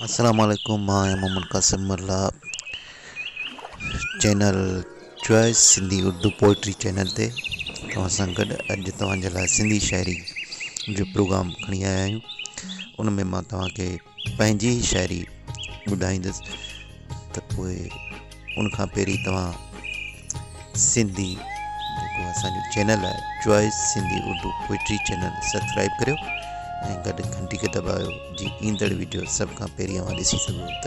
Assalamualaikum, मैं Mohammad Qasim Malla channel choice Sindhi Urdu poetry channel ते तव्हां सां गॾु अॼु तव्हांजे लाइ सिंधी शाइरी जो प्रोग्राम खणी आया आहियूं। उन में मां तव्हांखे पंहिंजी ई शाइरी ॿुधाईंदुसि त पोइ उनखां पहिरीं तव्हां सिंधी जेको असांजो चैनल आहे choice Sindhi Urdu poetry channel subscribe करियो ऐं गॾु घंटी खे दॿायो जीअं ईंदड़ वीडियो सभ खां पहिरीं तव्हां ॾिसी सघो। त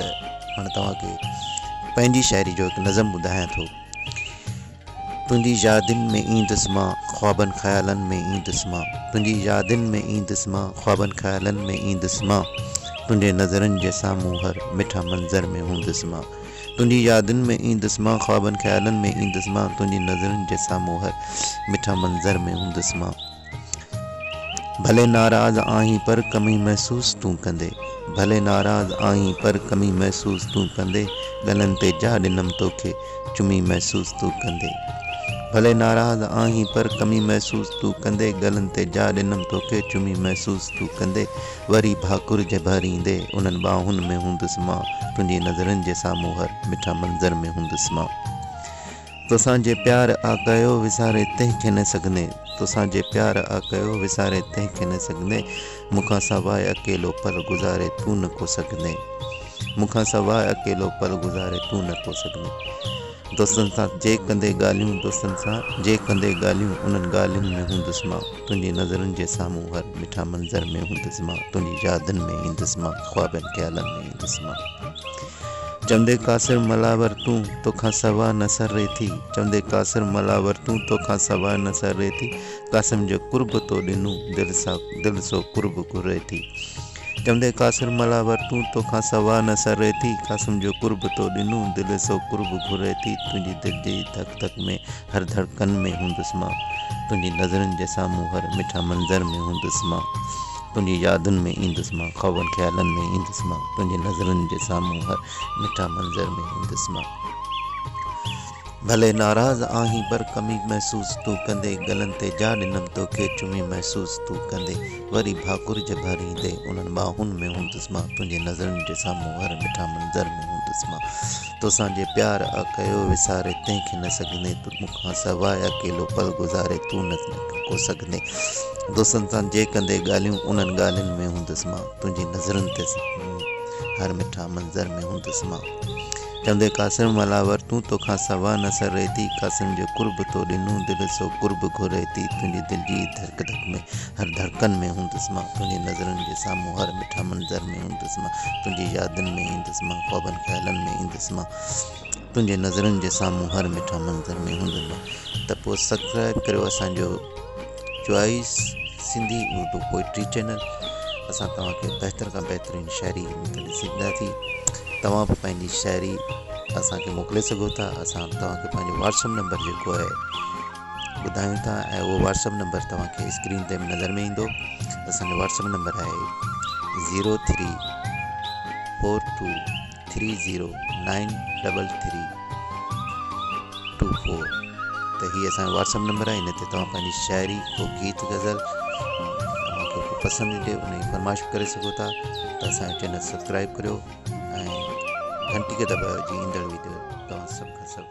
हाणे तव्हांखे पंहिंजी शाइरी जो हिकु नज़म ॿुधायां थो। तुंहिंजी यादियुनि में ईंदुसि मां, ख़्वाबनि ख़्यालनि में ईंदुसि मां, तुंहिंजी यादियुनि में ईंदुसि मां, ख़्वाबनि ख़्यालनि में ईंदुसि मां, तुंहिंजे नज़रनि जे साम्हूं हर मिठा मंज़र में हूंदुसि मां, तुंहिंजी यादियुनि में ईंदुसि मां, ख़्वाबनि ख़्यालनि में ईंदुसि मां, तुंहिंजी नज़रनि जे साम्हूं हर मिठा मंज़र में हूंदुसि मां। भले नाराज़ आहीं पर कमी महसूस तूं कंदे, भले नाराज़ आहीं पर कमी महसूस तूं कंदे, गलनि ते जा ॾिनमि तोखे चुमी महसूस तूं कंदे, भले नाराज़ आहीं पर कमी महसूस तूं कंदे, गलनि ते जा ॾिनमि तोखे चुमी महसूस तूं कंदे, वरी भाकुर जे भरींदे उन्हनि बाहुनि में हूंदुसि मां, तुंहिंजी नज़रनि जे साम्हूं हर मिठा मंज़र में हूंदुसि मां। तोसां जे प्यार आ कयो विसारे तंहिंखे न सघंदे, तोसां जे प्यार आ कयो विसारे तंहिंखे न सघंदे, मूंखां सवाइ अकेलो पल गुज़ारे तूं न को सघंदे, मूंखां सवाइ अकेलो पल गुज़ारे तूं न को सघंदे। दोस्तनि सां जे कंदे ॻाल्हियूं, दोस्तनि सां जे कंदे ॻाल्हियूं, उन्हनि ॻाल्हियुनि में हूंदुसि मां, तुंहिंजी नज़रनि जे साम्हूं हर मिठा मंज़र में हूंदुसि मां, तुंहिंजी यादियुनि में ईंदुसि मां, ख़्वाबनि ख़्यालनि में ईंदुसि मां। चवंदे कासिर मलावर तूं तोखां सवा न सर्रे थी, चवंदे कासिर मलावर तूं तोखां सवा न सर्रे थी, कासिम जो कुर्ब तो ॾिनूं दिलि सो कुर्ब घुरे थी, चवंदे कासिर मलावर तूं तोखां सवा न सर्रे थी, कासिम जो कुर्ब तो ॾिनूं दिलि सो कुर्ब घुरे थी, तुंहिंजी दिलि जी धक धक में हर धड़कन में हूंदुसि मां, तुंहिंजी नज़रनि जे साम्हूं हर मिठा मंज़र में हूंदुसि मां, तुंहिंजी यादियुनि में ईंदुसि मां, ख़्वाबनि ख़्यालनि में ईंदुसि मां, तुंहिंजी नज़रनि जे साम्हूं हर मिठा मंज़र में ईंदुसि मां। भले नाराज़ आहीं पर कमी महसूस तूं कंदे, गलनि ते जा ॾिनमि तोखे चुमी महसूस तूं कंदे, वरी भाकुर जे भरींदे उन्हनि बाहुनि में हूंदुसि मां, तुंहिंजी नज़रनि जे साम्हूं हर मिठा मंज़र में हूंदुसि मां। तोसां जे प्यार आ कयो विसारे तंहिंखे न सघंदे, तूं मूंखां सवाइ अकेलो पल गुज़ारे तूं न को सघंदे, दोस्तनि सां जे कंदे ॻाल्हियूं, उन्हनि ॻाल्हियुनि में हूंदुसि मां, तुंहिंजी नज़रनि ते हर मिठा मंज़र में हूंदुसि मां। चवंदे कासिर मलावर तूं तोखां सवा न सर्रे थी, कासिम जो कुर्ब तो ॾिनूं दिलि सो कुर्ब घुरे थी, तुंहिंजी दिलि जी धक धक में हर धड़कन में हूंदुसि मां, तुंहिंजी नज़रनि जे साम्हूं हर मिठा मंज़र में हूंदुसि मां, तुंहिंजी यादियुनि में ईंदुसि मां, ख़्वाबनि ख़्यालनि में ईंदुसि मां, तुंहिंजे नज़रनि जे साम्हूं हर मिठा मंज़र में हूंदुसि मां। त पोइ सब्सक्राइब करियो असांजो choice Sindhi Urdu poetry channel. असां तव्हांखे बहितर खां बहितरीन शाइरी ॾिसंदासीं। तव्हां बि पंहिंजी शाइरी असांखे मोकिले सघो था। असां तव्हांखे पंहिंजो व्हाट्सअप नंबर जेको आहे ॿुधायूं था ऐं उहो व्हाट्सअप नंबर तव्हांखे स्क्रीन ते नज़र में ईंदो। असांजो व्हाट्सअप नंबर आहे 034230933324। त हीअ असांजो व्हाट्सअप नंबर आहे। हिन ते तव्हां पंहिंजी शाइरी को गीत गज़ल तव्हांखे को पसंदि ईंदे उन जी फरमाइश करे सघो था। त असांजो चैनल सब्सक्राइब करियो ऐं घंटी खे दॿायो जीअं ईंदड़ वीडियो तव्हां सभु खां सभु